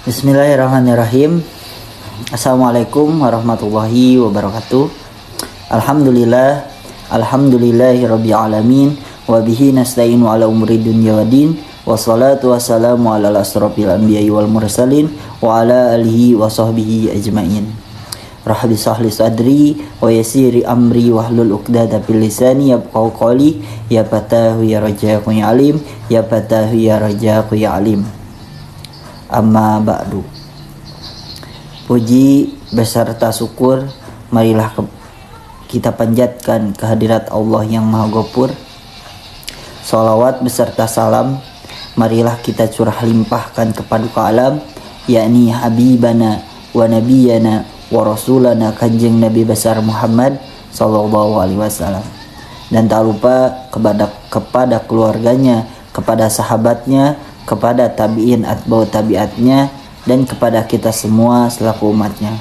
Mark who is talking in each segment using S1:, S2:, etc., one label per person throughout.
S1: Bismillahirrahmanirrahim. Assalamualaikum warahmatullahi wabarakatuh. Alhamdulillahirabbil alamin wa bihi nasta'inu ala umuri dunya waddin. Wassalatu wassalamu ala asrofil anbiya'i wal mursalin wa ala alihi wa sahbihi ajmain. Rabbi shrah li sadri wa yassir amri wahlul 'uqdatam min lisani yafqahu qawli. Ya fatahu ya rajahu ya alim, ya fatahu ya rajahu ya alim. Amma ba'du. Puji beserta syukur marilah kita panjatkan kehadirat Allah yang Maha Ghafur. Salawat beserta salam marilah kita curah limpahkan kepada alam, yakni habibana wa nabiyana wa rasulana Kanjeng Nabi besar Muhammad sallallahu alaihi wasallam. Dan tak lupa kepada keluarganya, kepada sahabatnya, kepada tabi'in atba'u tabi'atnya, dan kepada kita semua selaku umatnya.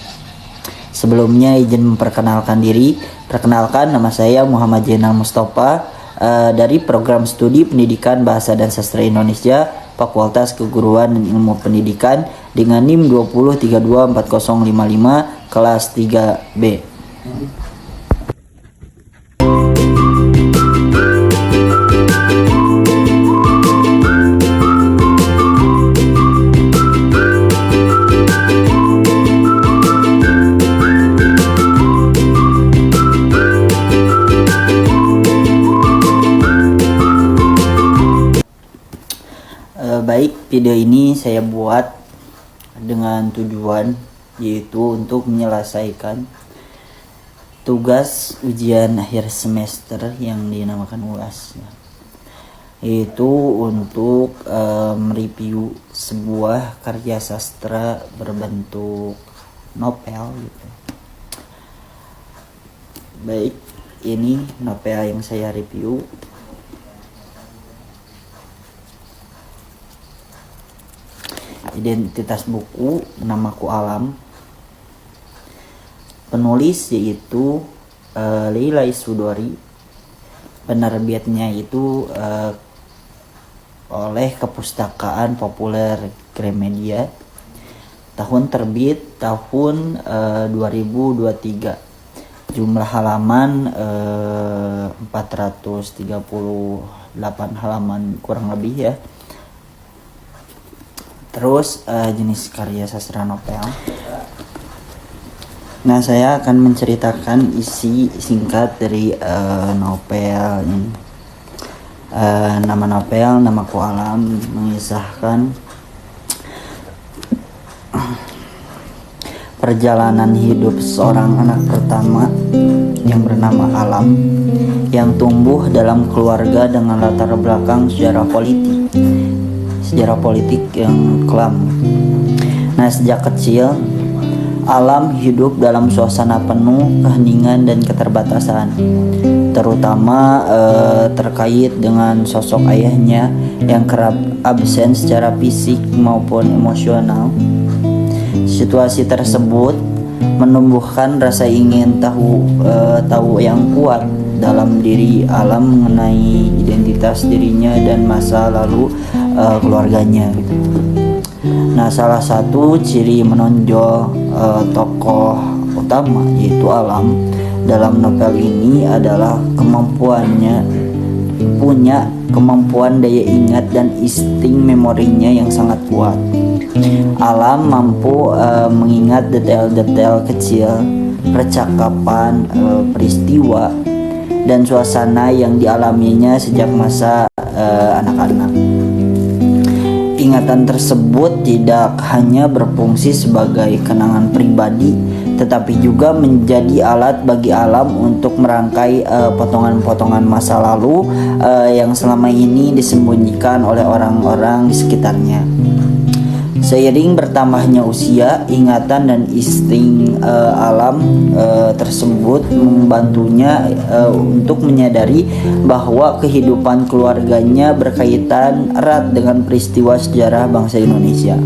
S1: Sebelumnya izin memperkenalkan diri. Perkenalkan, nama saya Muhammad Jainal Mustafa dari program studi Pendidikan Bahasa dan Sastra Indonesia Fakultas Keguruan dan Ilmu Pendidikan dengan NIM 20324055 kelas 3B. Baik, video ini saya buat dengan tujuan yaitu untuk menyelesaikan tugas ujian akhir semester yang dinamakan UAS, yaitu untuk mereview sebuah karya sastra berbentuk novel gitu. Baik, ini novel yang saya review. Identitas buku, Namaku Alam. Penulis yaitu Leila Isudori. Penerbitnya itu oleh Kepustakaan Populer Gramedia. Tahun terbit tahun 2023. Jumlah halaman 438 halaman kurang lebih ya. Terus jenis karya sastra novel. Nah, saya akan menceritakan isi singkat dari novel ini. Nama novel Namaku Alam mengisahkan perjalanan hidup seorang anak pertama yang bernama Alam, yang tumbuh dalam keluarga dengan latar belakang sejarah politik yang kelam. Nah, sejak kecil Alam hidup dalam suasana penuh keheningan dan keterbatasan, terutama terkait dengan sosok ayahnya yang kerap absen secara fisik maupun emosional. Situasi tersebut menumbuhkan rasa ingin tahu yang kuat dalam diri Alam mengenai identitas dirinya dan masa lalu keluarganya gitu. Nah, salah satu ciri menonjol tokoh utama yaitu Alam dalam novel ini adalah punya kemampuan daya ingat dan insting memorinya yang sangat kuat. Alam mampu mengingat detail-detail kecil, percakapan, peristiwa, dan suasana yang dialaminya sejak masa anak-anak. Ingatan tersebut tidak hanya berfungsi sebagai kenangan pribadi, tetapi juga menjadi alat bagi Alam untuk merangkai potongan-potongan masa lalu yang selama ini disembunyikan oleh orang-orang di sekitarnya. Seiring bertambahnya usia, ingatan dan insting Alam tersebut membantunya untuk menyadari bahwa kehidupan keluarganya berkaitan erat dengan peristiwa sejarah bangsa Indonesia.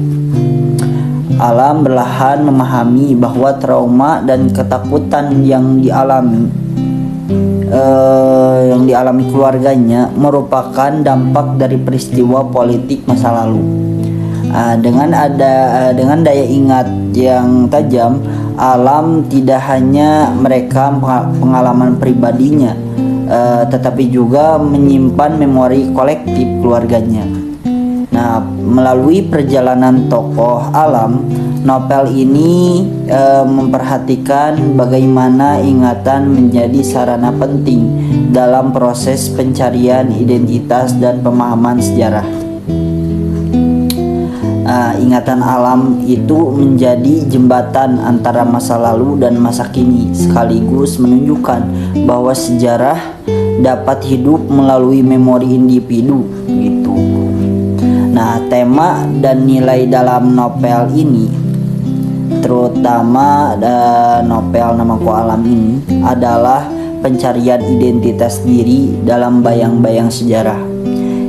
S1: Alam perlahan memahami bahwa trauma dan ketakutan yang dialami keluarganya merupakan dampak dari peristiwa politik masa lalu. Dengan daya ingat yang tajam, Alam tidak hanya merekam pengalaman pribadinya, tetapi juga menyimpan memori kolektif keluarganya. Nah, melalui perjalanan tokoh Alam, novel ini memperhatikan bagaimana ingatan menjadi sarana penting dalam proses pencarian identitas dan pemahaman sejarah. Ingatan Alam itu menjadi jembatan antara masa lalu dan masa kini, sekaligus menunjukkan bahwa sejarah dapat hidup melalui memori individu gitu. Nah, tema dan nilai dalam novel ini, terutama novel Namaku Alam ini, adalah pencarian identitas diri dalam bayang-bayang sejarah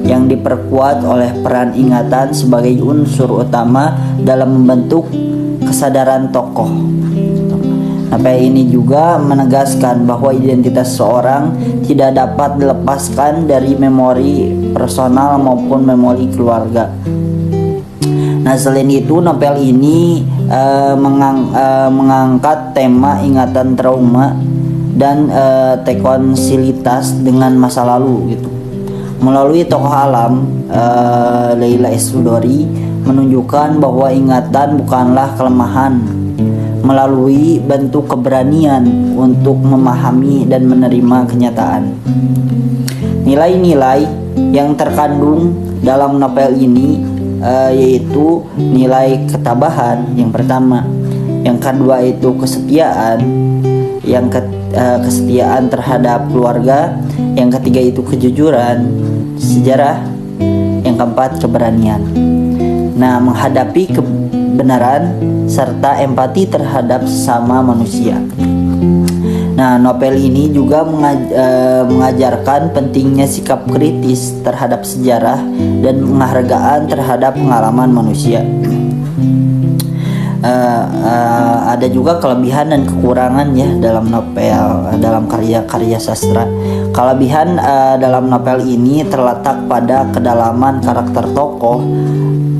S1: yang diperkuat oleh peran ingatan sebagai unsur utama dalam membentuk kesadaran tokoh. Novel ini juga menegaskan bahwa identitas seorang tidak dapat dilepaskan dari memori personal maupun memori keluarga. Nah, selain itu novel ini mengangkat tema ingatan trauma dan rekonsilitas dengan masa lalu gitu. Melalui tokoh Alam, Leila Chudori menunjukkan bahwa ingatan bukanlah kelemahan, melalui bentuk keberanian untuk memahami dan menerima kenyataan. Nilai-nilai yang terkandung dalam novel ini yaitu nilai ketabahan yang pertama, yang kedua itu kesetiaan, kesetiaan terhadap keluarga, yang ketiga itu kejujuran sejarah, yang keempat keberanian. Nah, menghadapi kebenaran serta empati terhadap sesama manusia. Nah, novel ini juga mengajarkan pentingnya sikap kritis terhadap sejarah dan penghargaan terhadap pengalaman manusia. Ada juga kelebihan dan kekurangan ya dalam novel, dalam karya-karya sastra. Kelebihan dalam novel ini terletak pada kedalaman karakter tokoh,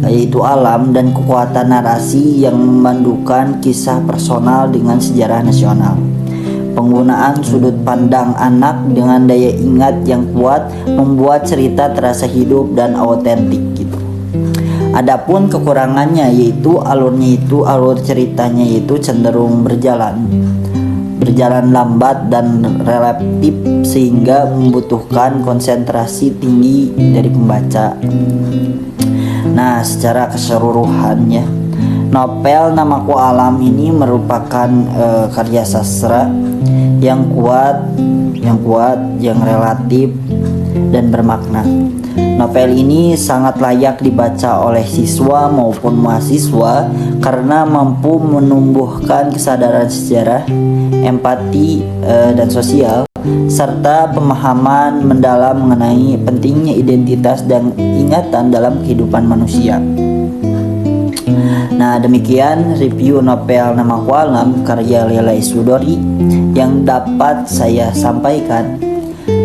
S1: yaitu Alam, dan kekuatan narasi yang memandukan kisah personal dengan sejarah nasional. Penggunaan sudut pandang anak dengan daya ingat yang kuat membuat cerita terasa hidup dan autentik gitu. Adapun kekurangannya yaitu alur ceritanya itu cenderung berjalan lambat dan relatif, sehingga membutuhkan konsentrasi tinggi dari pembaca. Nah, secara keseluruhannya, novel Namaku Alam ini merupakan karya sastra yang kuat, yang relatif dan bermakna. Novel ini sangat layak dibaca oleh siswa maupun mahasiswa karena mampu menumbuhkan kesadaran sejarah, empati dan sosial, serta pemahaman mendalam mengenai pentingnya identitas dan ingatan dalam kehidupan manusia. Nah, demikian review novel Namaku Alam karya Leila Chudori yang dapat saya sampaikan.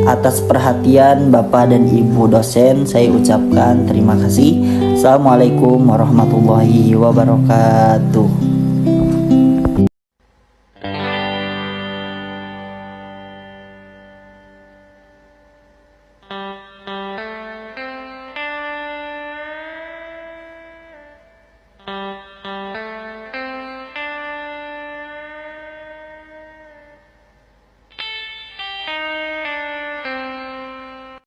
S1: Atas perhatian Bapak dan Ibu dosen, saya ucapkan terima kasih. Assalamualaikum warahmatullahi wabarakatuh.